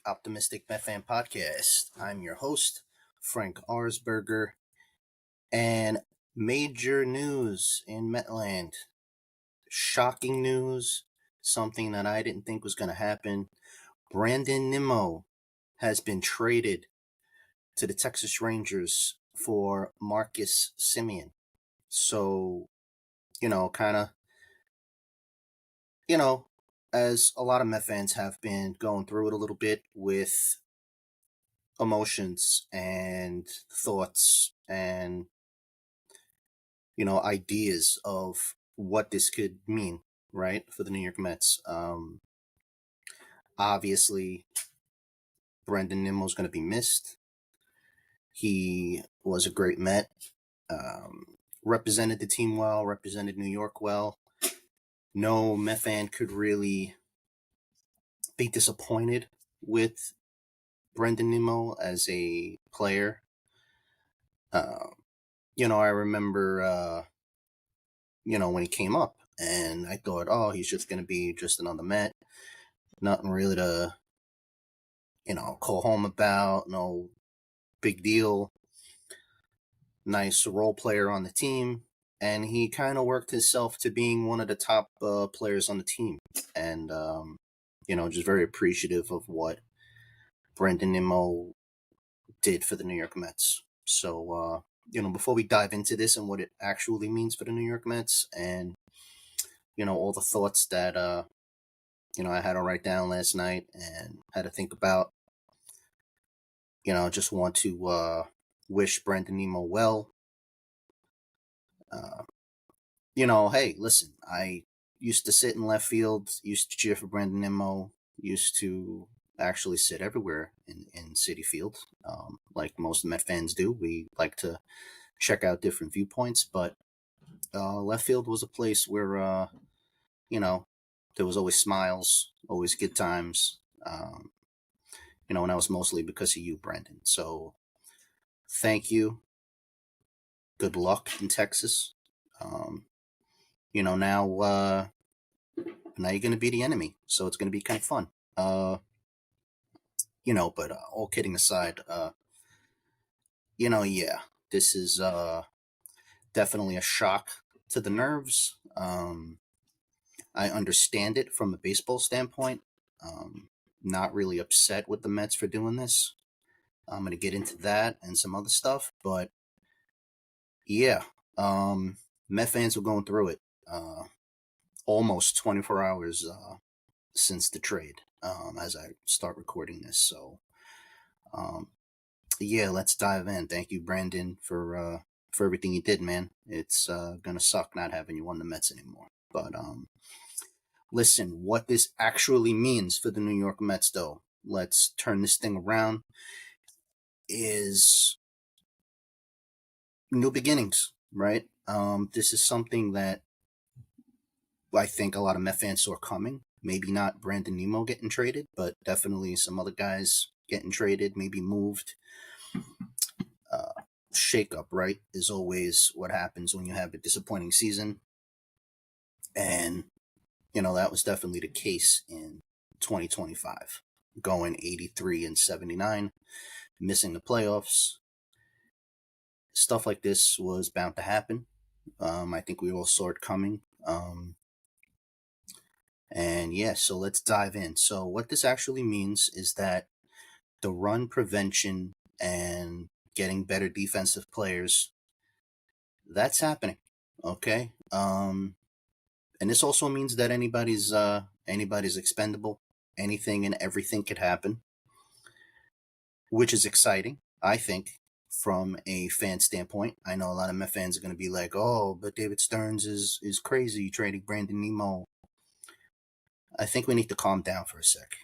Optimistic Met Fan Podcast. I'm your host, Frank Arsberger, and major news in Metland. Shocking news, something that I didn't think was going to happen. Brandon Nimmo has been traded to the Texas Rangers for Marcus Semien. So, kind of, you know, as a lot of Met fans have been going through it a little bit with emotions and thoughts and ideas of what this could mean, right, for the New York Mets. Obviously, Brendan Nimmo's going to be missed. He was a great Met, represented the team well, represented New York well. No Met fan could really be disappointed with Brendan Nimmo as a player. I remember, when he came up, and I thought, oh, he's just going to be just another Met. Nothing really to, call home about. No big deal. Nice role player on the team. And he kind of worked himself to being one of the top players on the team. And, just very appreciative of what Brendan Nimmo did for the New York Mets. So, before we dive into this and what it actually means for the New York Mets and, all the thoughts that, I had to write down last night and had to think about, just want to wish Brendan Nimmo well. Hey, listen, I used to sit in left field, used to cheer for Brendan Nimmo, used to actually sit everywhere in Citi Field, like most Met fans do. We like to check out different viewpoints, but left field was a place where, there was always smiles, always good times, and that was mostly because of you, Brendan. So thank you. Good luck in Texas. Now you're going to be the enemy, so it's going to be kind of fun. But all kidding aside, yeah, this is definitely a shock to the nerves. I understand it from a baseball standpoint. Not really upset with the Mets for doing this. I'm going to get into that and some other stuff, but yeah, Met fans were going through it. Almost 24 hours since the trade, as I start recording this. So, yeah, let's dive in. Thank you, Brandon, for everything you did, man. It's gonna suck not having you on the Mets anymore. But listen, what this actually means for the New York Mets, though, let's turn this thing around, is new beginnings, right? This is something that I think a lot of Met fans saw coming. Maybe not Brandon Nimmo getting traded, but definitely some other guys getting traded, maybe moved. Shakeup, right, is always what happens when you have a disappointing season. And, that was definitely the case in 2025. Going 83-79, missing the playoffs. Stuff like this was bound to happen. I think we all saw it coming. And yeah, so let's dive in. So what this actually means is that the run prevention and getting better defensive players, that's happening. Okay. And this also means that anybody's expendable. Anything and everything could happen, which is exciting, I think, from a fan standpoint. I know a lot of Met fans are going to be like, "Oh, but David Stearns is crazy trading Brandon Nimmo." I think we need to calm down for a sec.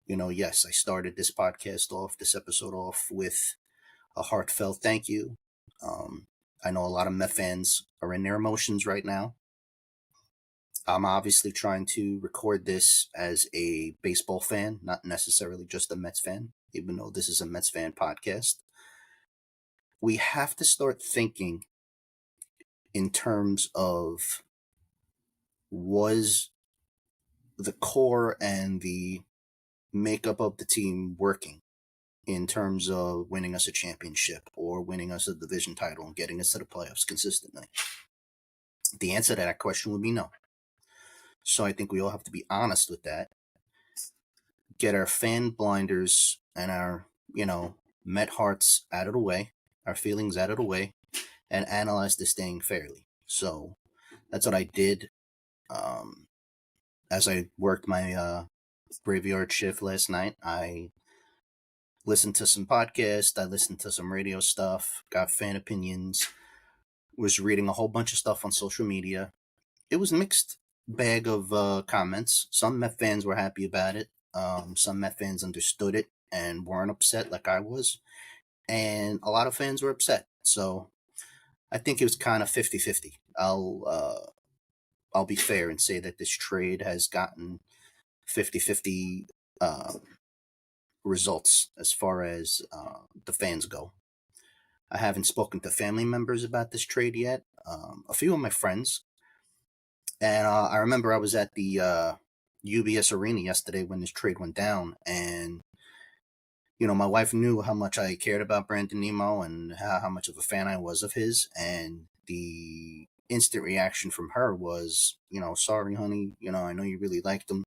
Yes, I started this episode off with a heartfelt thank you. I know a lot of Met fans are in their emotions right now. I'm obviously trying to record this as a baseball fan, not necessarily just a Mets fan, even though this is a Mets fan podcast. We have to start thinking in terms of, was the core and the makeup of the team working in terms of winning us a championship or winning us a division title and getting us to the playoffs consistently? The answer to that question would be no. So I think we all have to be honest with that, get our fan blinders and our, Met hearts out of the way, our feelings out of the way, and analyze this thing fairly. So that's what I did as I worked my graveyard shift last night. I listened to some podcasts, I listened to some radio stuff, got fan opinions, was reading a whole bunch of stuff on social media. It was a mixed bag of comments. Some Met fans were happy about it. Some Met fans understood it and weren't upset like I was. And a lot of fans were upset. So I think it was kind of 50-50. I'll be fair and say that this trade has gotten 50-50 results as far as the fans go. I haven't spoken to family members about this trade yet. A few of my friends, and I remember I was at the UBS Arena yesterday when this trade went down, and my wife knew how much I cared about Brandon Nimmo and how much of a fan I was of his, and the instant reaction from her was, sorry, honey, I know you really liked him.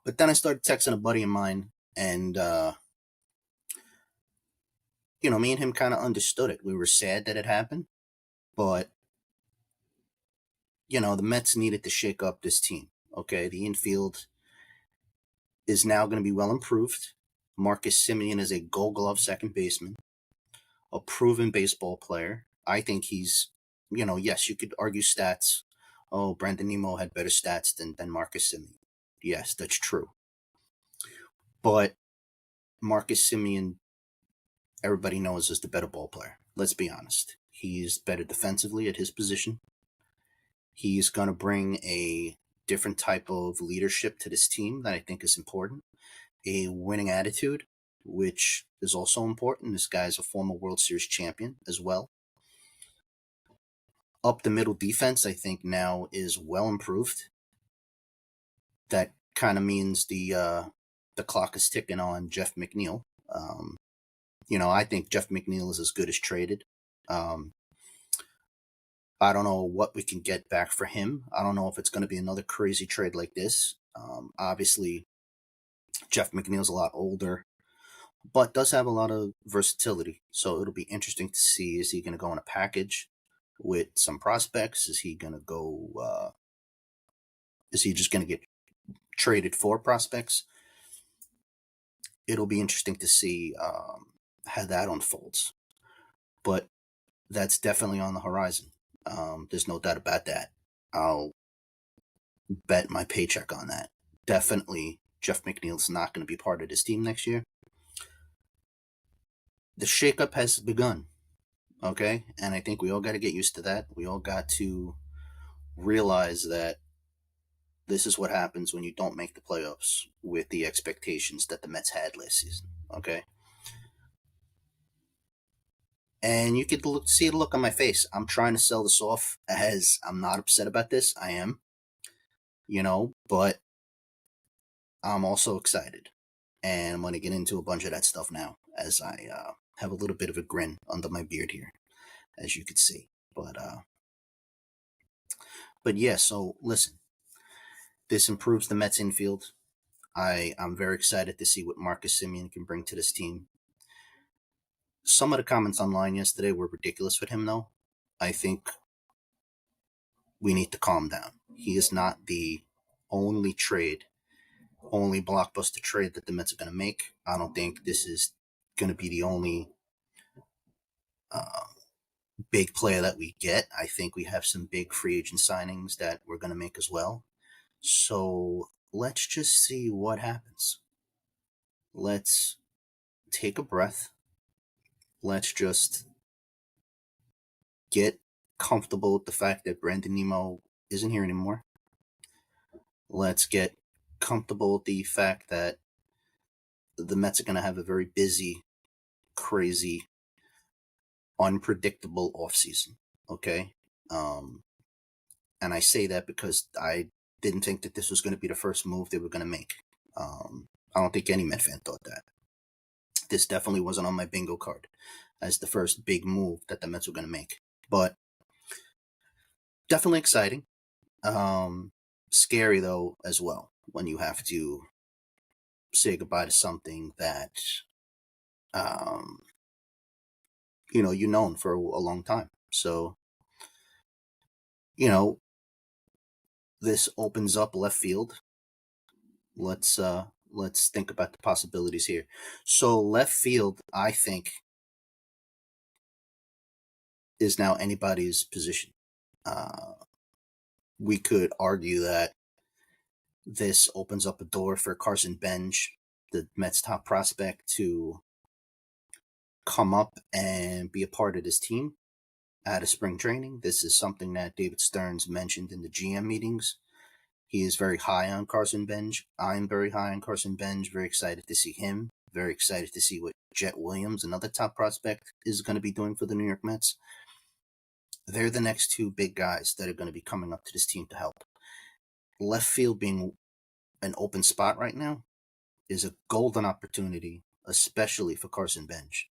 But then I started texting a buddy of mine, and me and him kind of understood it. We were sad that it happened, but the Mets needed to shake up this team. Okay, the infield is now going to be well improved. Marcus Semien is a Gold Glove second baseman, a proven baseball player. I think he's, yes, you could argue stats. Oh, Brandon Nimmo had better stats than Marcus Semien. Yes, that's true. But Marcus Semien, everybody knows, is the better ball player. Let's be honest. He's better defensively at his position. He's going to bring a different type of leadership to this team that I think is important. A winning attitude, which is also important. This guy's a former World Series champion as well. Up the middle defense, I think now is well improved. That kind of means the clock is ticking on Jeff McNeil. I think Jeff McNeil is as good as traded. I don't know what we can get back for him. I don't know if it's going to be another crazy trade like this. Obviously, Jeff McNeil's a lot older, but does have a lot of versatility. So it'll be interesting to see, is he going to go in a package with some prospects? Is he going to go, is he just going to get traded for prospects? It'll be interesting to see how that unfolds. But that's definitely on the horizon. There's no doubt about that. I'll bet my paycheck on that. Definitely, Jeff McNeil's not going to be part of this team next year. The shakeup has begun, okay? And I think we all got to get used to that. We all got to realize that this is what happens when you don't make the playoffs with the expectations that the Mets had last season, okay? And you could see the look on my face. I'm trying to sell this off as I'm not upset about this. I am, but I'm also excited. And I'm going to get into a bunch of that stuff now as I have a little bit of a grin under my beard here, as you could see. But yeah, so listen, this improves the Mets infield. I'm very excited to see what Marcus Semien can bring to this team. Some of the comments online yesterday were ridiculous with him, though. I think we need to calm down. He is not the only blockbuster trade that the Mets are going to make. I don't think this is going to be the only big player that we get. I think we have some big free agent signings that we're going to make as well. So let's just see what happens. Let's take a breath. Let's just get comfortable with the fact that Brandon Nimmo isn't here anymore. Let's get comfortable with the fact that the Mets are going to have a very busy, crazy, unpredictable offseason. Okay? And I say that because I didn't think that this was going to be the first move they were going to make. I don't think any Met fan thought that. This definitely wasn't on my bingo card as the first big move that the Mets were going to make. But definitely exciting. Scary, though, as well, when you have to say goodbye to something that, um, you've known for a long time. So, you know, this opens up left field. Let's think about the possibilities here. So left field, I think, is now anybody's position. Uh, we could argue that this opens up a door for Carson Bench, the Mets' top prospect, to come up and be a part of this team out of spring training. This is something that David Stearns mentioned in the GM meetings. He is very high on Carson Bench. I'm very high on Carson Bench. Very excited to see him. Very excited to see what Jet Williams, another top prospect, is going to be doing for the New York Mets. They're the next two big guys that are going to be coming up to this team to help. Left field being an open spot right now is a golden opportunity, especially for Carson Bench,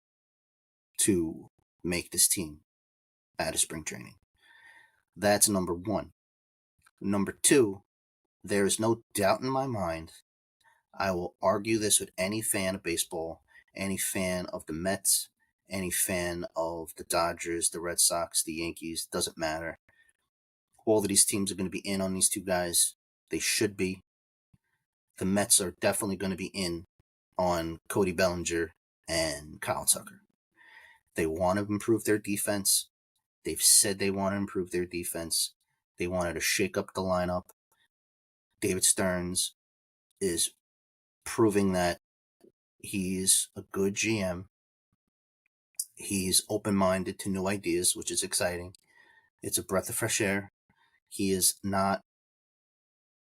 to make this team out of spring training. That's number one. Number two, there is no doubt in my mind, I will argue this with any fan of baseball, any fan of the Mets, any fan of the Dodgers, the Red Sox, the Yankees, doesn't matter. All of these teams are going to be in on these two guys. They should be. The Mets are definitely going to be in on Cody Bellinger and Kyle Tucker. They want to improve their defense. They've said they want to improve their defense. They wanted to shake up the lineup. David Stearns is proving that he's a good GM. He's open-minded to new ideas, which is exciting. It's a breath of fresh air. He is not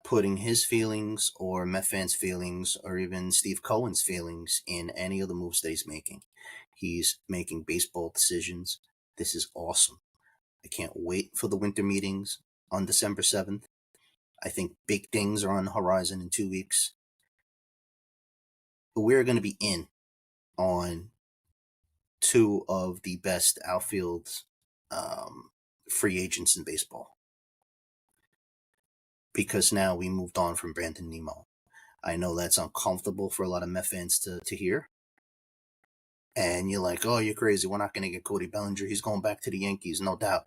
putting his feelings or Met fans' feelings or even Steve Cohen's feelings in any of the moves that he's making. He's making baseball decisions. This is awesome. I can't wait for the winter meetings on December 7th. I think big things are on the horizon in 2 weeks. But we're going to be in on two of the best outfield free agents in baseball. Because now we moved on from Brandon Nimmo. I know that's uncomfortable for a lot of Met fans to hear. And you're like, oh, you're crazy. We're not going to get Cody Bellinger. He's going back to the Yankees, no doubt.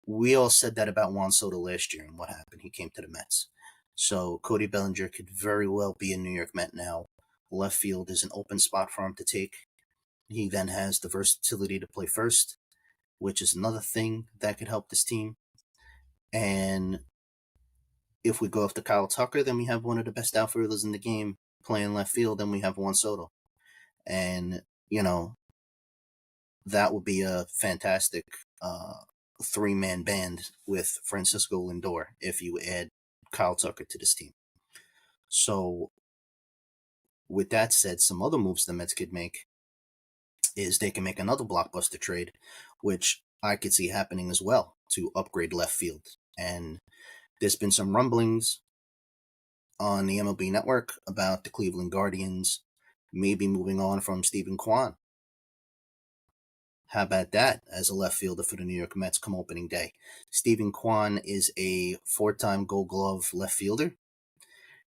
We all said that about Juan Soto last year, and what happened? He came to the Mets. So Cody Bellinger could very well be a New York Met now. Left field is an open spot for him to take. He then has the versatility to play first, which is another thing that could help this team. And if we go after Kyle Tucker, then we have one of the best outfielders in the game playing left field, then we have Juan Soto. And, that would be a fantastic three-man band with Francisco Lindor if you add Kyle Tucker to this team. So, with that said, some other moves the Mets could make is they can make another blockbuster trade, which I could see happening as well, to upgrade left field. And there's been some rumblings on the MLB Network about the Cleveland Guardians maybe moving on from Stephen Kwan. How about that as a left fielder for the New York Mets come opening day? Stephen Kwan is a 4-time Gold Glove left fielder.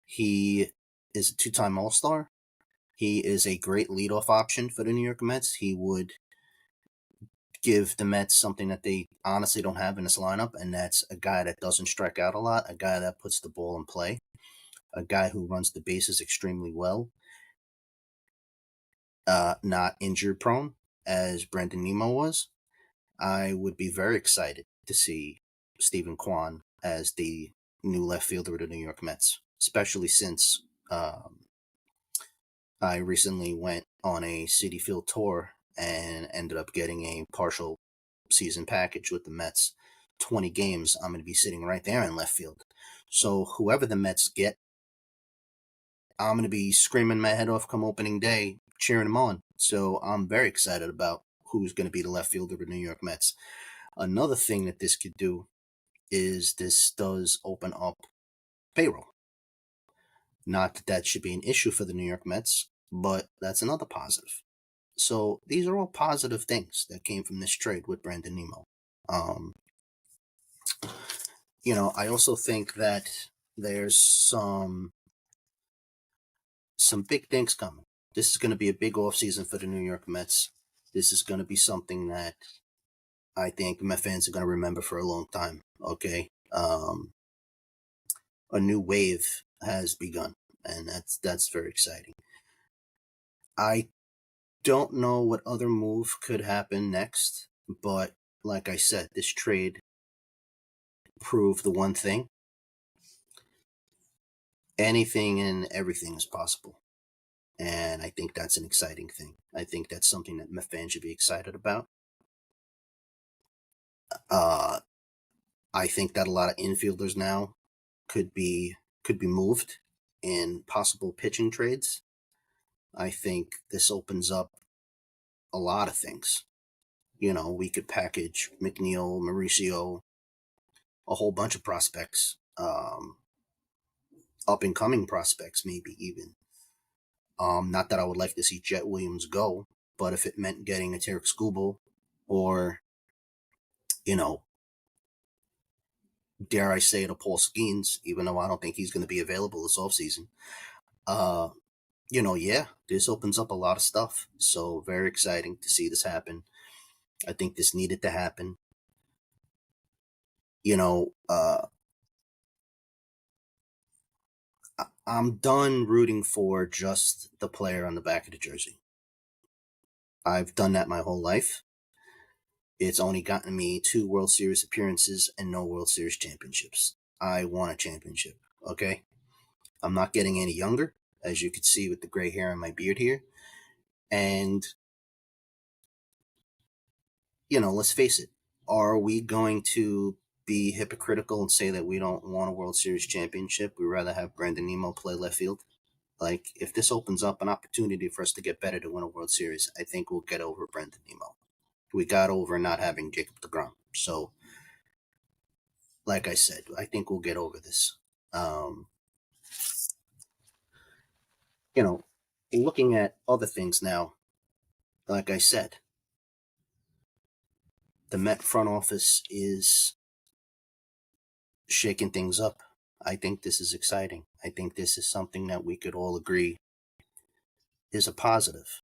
He is a 2-time All-Star. He is a great leadoff option for the New York Mets. He would give the Mets something that they honestly don't have in this lineup, and that's a guy that doesn't strike out a lot, a guy that puts the ball in play, a guy who runs the bases extremely well, not injury prone as Brandon Nimmo was. I would be very excited to see Stephen Kwan as the new left fielder of the New York Mets, especially since I recently went on a Citi Field tour and ended up getting a partial season package with the Mets. 20 games, I'm going to be sitting right there in left field. So whoever the Mets get, I'm going to be screaming my head off come opening day, cheering them on. So I'm very excited about who's going to be the left fielder of the New York Mets. Another thing that this could do is this does open up payroll. Not that that should be an issue for the New York Mets, but that's another positive. So these are all positive things that came from this trade with Brandon Nimmo. Um, I also think that there's some big things coming. This is going to be a big offseason for the New York Mets. This is going to be something that I think Met fans are going to remember for a long time. Okay, a new wave has begun, and that's very exciting. I don't know what other move could happen next, but like I said, this trade proved the one thing: anything and everything is possible. And I think that's an exciting thing. I think that's something that Met fans should be excited about. Uh, I think that a lot of infielders now could be could be moved in possible pitching trades. I think this opens up a lot of things. We could package McNeil, Mauricio, a whole bunch of prospects, up and coming prospects, maybe even. Not that I would like to see Jet Williams go, but if it meant getting a Tarek Skubal or, you know, dare I say it, a Paul Skeens, even though I don't think he's going to be available this offseason. Uh, yeah, this opens up a lot of stuff. So very exciting to see this happen. I think this needed to happen. You know, uh, I'm done rooting for just the player on the back of the jersey. I've done that my whole life. It's only gotten me 2 World Series appearances and no World Series championships. I want a championship, okay? I'm not getting any younger, as you can see with the gray hair on my beard here. And, let's face it, are we going to be hypocritical and say that we don't want a World Series championship? We'd rather have Brandon Nimmo play left field? Like, if this opens up an opportunity for us to get better to win a World Series, I think we'll get over Brandon Nimmo. We got over not having Jacob deGrom. So, like I said, I think we'll get over this. Um, you know, Looking at other things now, like I said, the Met front office is shaking things up. I think this is exciting. I think this is something that we could all agree is a positive.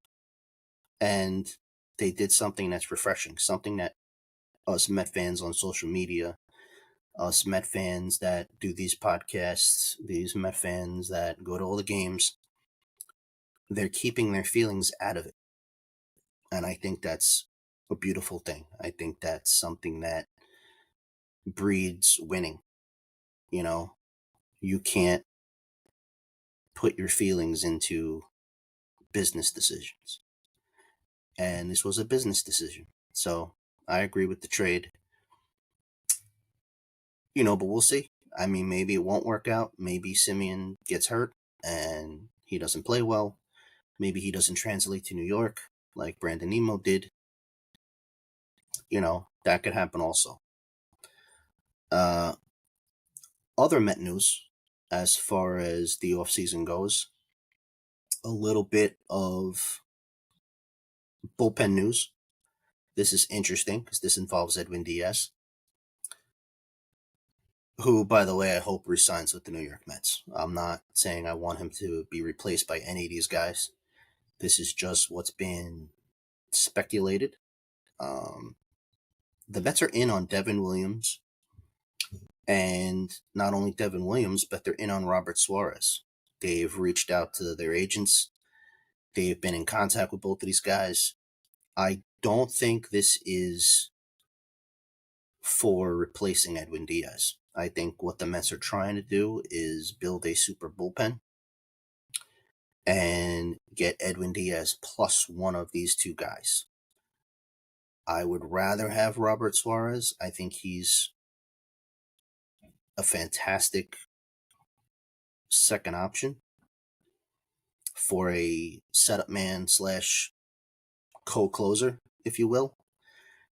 And they did something that's refreshing, something that us Met fans on social media, us Met fans that do these podcasts, these Met fans that go to all the games, they're keeping their feelings out of it. And I think that's a beautiful thing. I think that's something that breeds winning. You know, you can't put your feelings into business decisions. And this was a business decision. So I agree with the trade. But we'll see. I mean, maybe it won't work out. Maybe Simeon gets hurt and he doesn't play well. Maybe he doesn't translate to New York like Brandon Nimmo did. That could happen also. Uh, Other Met news, as far as the offseason goes, a little bit of bullpen news. This is interesting because this involves Edwin Diaz, who, by the way, I hope resigns with the New York Mets. I'm not saying I want him to be replaced by any of these guys. This is just what's been speculated. Um, the Mets are in on Devin Williams, and not only Devin Williams, but they're in on Robert Suarez. They've reached out to their agents. They've been in contact with both of these guys. I don't think this is for replacing Edwin Diaz. I think what the Mets are trying to do is build a super bullpen and get Edwin Diaz plus one of these two guys. I would rather have Robert Suarez. I think he's a fantastic second option for a setup man slash co-closer, if you will,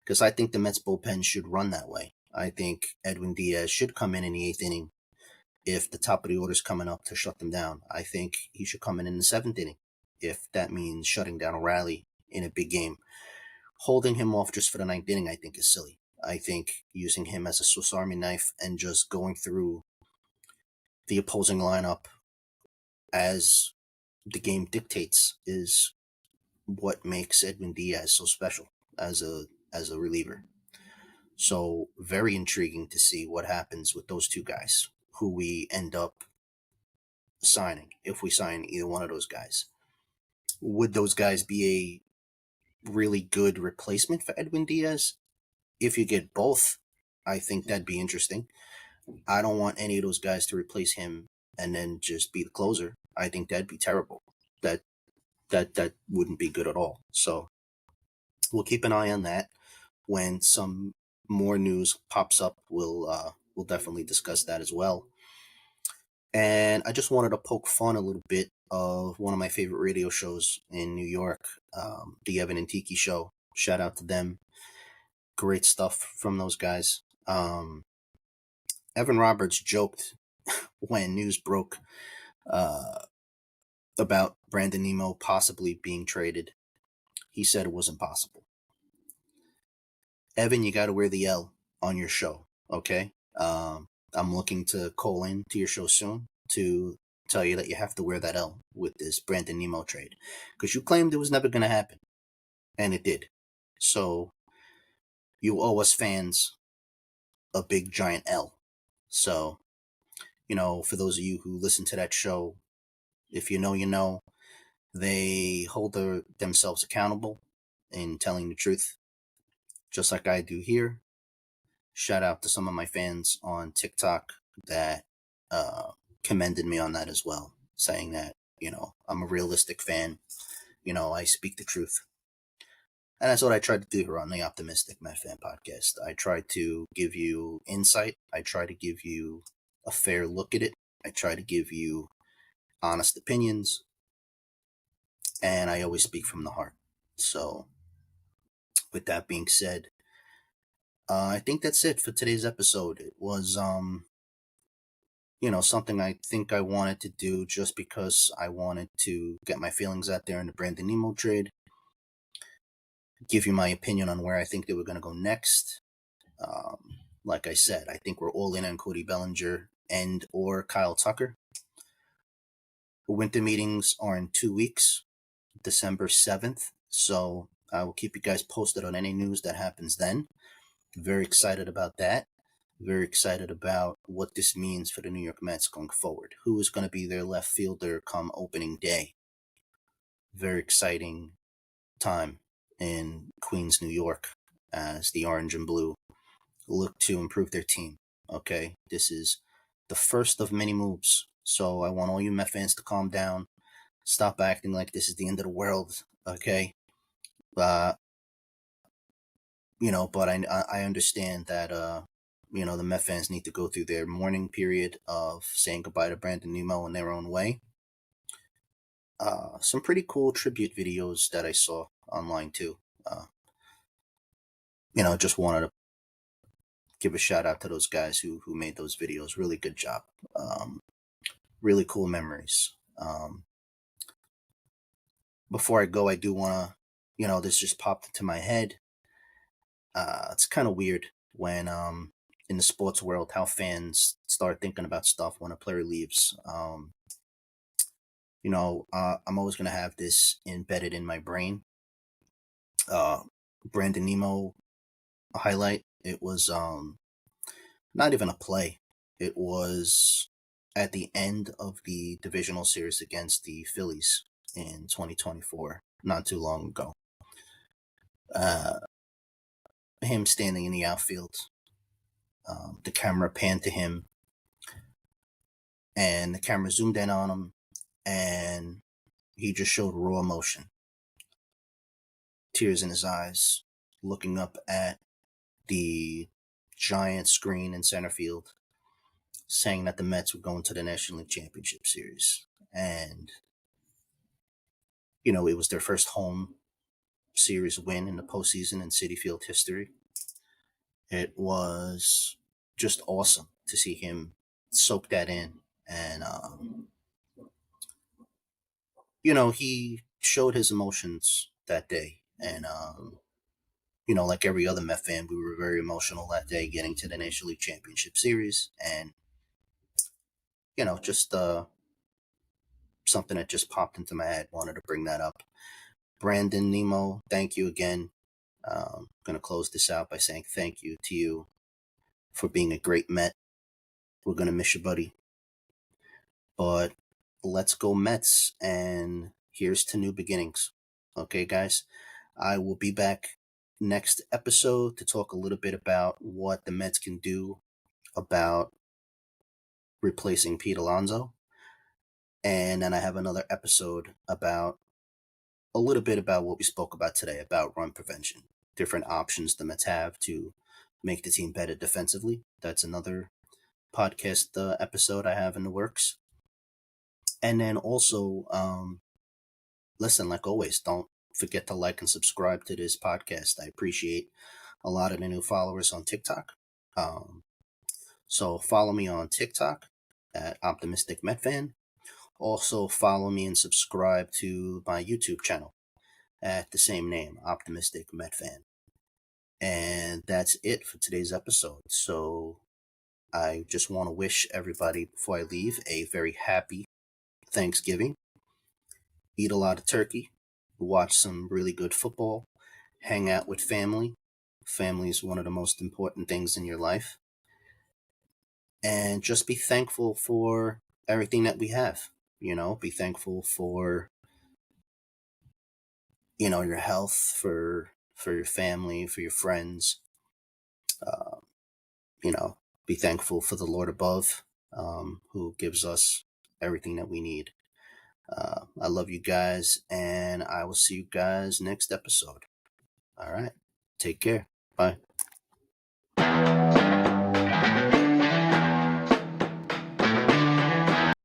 because I think the Mets bullpen should run that way. I think Edwin Diaz should come in the eighth inning if the top of the order is coming up to shut them down. I think he should come in the seventh inning if that means shutting down a rally in a big game. Holding him off just for the ninth inning, I think, is silly. I think using him as a Swiss Army knife and just going through the opposing lineup as the game dictates is what makes Edwin Diaz so special as a reliever. So very intriguing to see what happens with those two guys, who we end up signing if we sign either one of those guys. Would those guys be a really good replacement for Edwin Diaz? If you get both, I think that'd be interesting. I don't want any of those guys to replace him and then just be the closer. I think that'd be terrible. That wouldn't be good at all. So we'll keep an eye on that. When some more news pops up, we'll definitely discuss that as well. And I just wanted to poke fun a little bit of one of my favorite radio shows in New York, the Evan and Tiki Show. Shout out to them. Great stuff from those guys. Evan Roberts joked when news broke about Brandon Nimmo possibly being traded. He said it was impossible. Evan, you got to wear the L on your show, okay? I'm looking to call in to your show soon to tell you that you have to wear that L with this Brandon Nimmo trade, because you claimed it was never going to happen, and it did. So you owe us fans a big giant L. So, for those of you who listen to that show, if you know, you know, they hold themselves accountable in telling the truth, just like I do here. Shout out to some of my fans on TikTok that commended me on that as well, saying that, I'm a realistic fan. I speak the truth. And that's what I try to do here on the Optimistic Met Fan Podcast. I try to give you insight. I try to give you a fair look at it. I try to give you honest opinions. And I always speak from the heart. So, with that being said, I think that's it for today's episode. It was, something I think I wanted to do just because I wanted to get my feelings out there in the Brandon Nimmo trade. Give you my opinion on where I think they were going to go next. Like I said, I think we're all in on Cody Bellinger and or Kyle Tucker. The winter meetings are in 2 weeks, December 7th. So I will keep you guys posted on any news that happens then. Very excited about that. Very excited about what this means for the New York Mets going forward. Who is going to be their left fielder come opening day? Very exciting time in Queens, New York, as the Orange and Blue look to improve their team. Okay, this is the first of many moves. So I want all you Met fans to calm down. Stop acting like this is the end of the world. Okay, but I understand that the Met fans need to go through their mourning period of saying goodbye to Brandon Nimmo in their own way. Some pretty cool tribute videos that I saw online too. Just wanted to give a shout out to those guys who made those videos. Really good job. Really cool memories. Before I go, I do want to, this just popped into my head. It's kind of weird when in the sports world how fans start thinking about stuff when a player leaves. I'm always going to have this embedded in my brain. Brandon Nimmo highlight. It was not even a play. It was at the end of the divisional series against the Phillies in 2024, not too long ago. Him standing in the outfield. The camera panned to him, and the camera zoomed in on him, and he just showed raw emotion. Tears in his eyes, looking up at the giant screen in center field, saying that the Mets were going to the National League Championship Series. And, it was their first home series win in the postseason in Citi Field history. It was just awesome to see him soak that in. And, he showed his emotions that day. And, like every other Met fan, we were very emotional that day getting to the National League Championship Series. And, just something that just popped into my head. Wanted to bring that up. Brandon, Nimmo, thank you again. Going to close this out by saying thank you to you for being a great Met. We're going to miss you, buddy. But let's go Mets, and here's to new beginnings. Okay, guys? I will be back next episode to talk a little bit about what the Mets can do about replacing Pete Alonso. And then I have another episode about a little bit about what we spoke about today, about run prevention, different options the Mets have to make the team better defensively. That's another podcast episode I have in the works. And then also, listen, like always, don't forget to like and subscribe to this podcast. I appreciate a lot of the new followers on TikTok. So follow me on TikTok at Optimistic Met Fan. Also follow me and subscribe to my YouTube channel at the same name, Optimistic Met Fan. And that's it for today's episode. So I just want to wish everybody, before I leave, a very happy Thanksgiving. Eat a lot of turkey, watch some really good football, hang out with family. Family is one of the most important things in your life. And just be thankful for everything that we have. Be thankful for, your health, for your family, for your friends. Uh, be thankful for the Lord above, who gives us everything that we need. I love you guys, and I will see you guys next episode. All right. Take care. Bye.